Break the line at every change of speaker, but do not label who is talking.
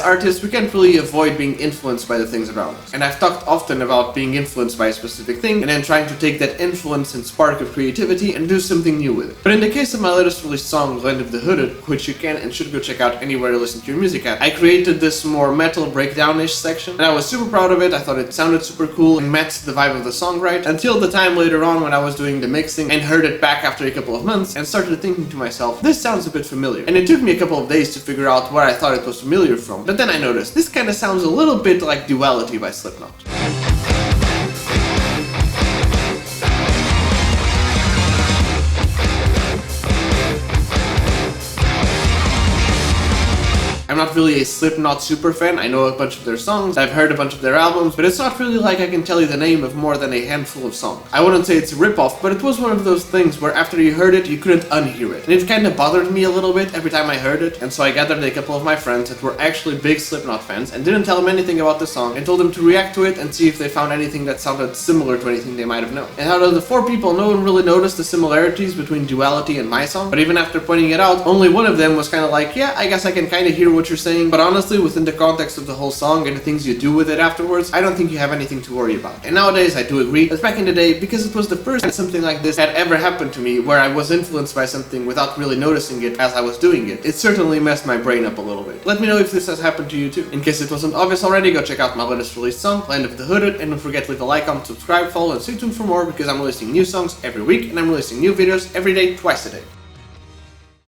artists, we can't really avoid being influenced by the things around us. And I've talked often about being influenced by a specific thing and then trying to take that influence and spark of creativity and do something new with it. But in the case of my latest released song, Land of the Hooded, which you can and should go check out anywhere to listen to your music at, I created this more metal breakdown-ish section, and I was super proud of it. I thought it sounded super cool and matched the vibe of the song right, until the time later on when I was doing the mixing and heard it back after a couple of months and started thinking to myself, this sounds a bit familiar. And it took me a couple of days to figure out where I thought it was familiar from, but then I noticed, this kinda sounds a little bit like Duality by Slipknot. I'm not really a Slipknot super fan. I know a bunch of their songs, I've heard a bunch of their albums, but it's not really like I can tell you the name of more than a handful of songs. I wouldn't say it's a ripoff, but it was one of those things where after you heard it, you couldn't unhear it. And it kind of bothered me a little bit every time I heard it, and so I gathered a couple of my friends that were actually big Slipknot fans and didn't tell them anything about the song and told them to react to it and see if they found anything that sounded similar to anything they might have known. And out of the 4 people, no one really noticed the similarities between Duality and my song, but even after pointing it out, only one of them was kind of like, yeah, I guess I can kind of hear what you're saying, but honestly, within the context of the whole song and the things you do with it afterwards, I don't think you have anything to worry about. And nowadays, I do agree that back in the day, because it was the first time something like this had ever happened to me, where I was influenced by something without really noticing it as I was doing it, it certainly messed my brain up a little bit. Let me know if this has happened to you too. In case it wasn't obvious already, go check out my latest released song, Land of the Hooded, and don't forget to leave a like, comment, subscribe, follow, and stay tuned for more, because I'm releasing new songs every week, and I'm releasing new videos every day, twice a day.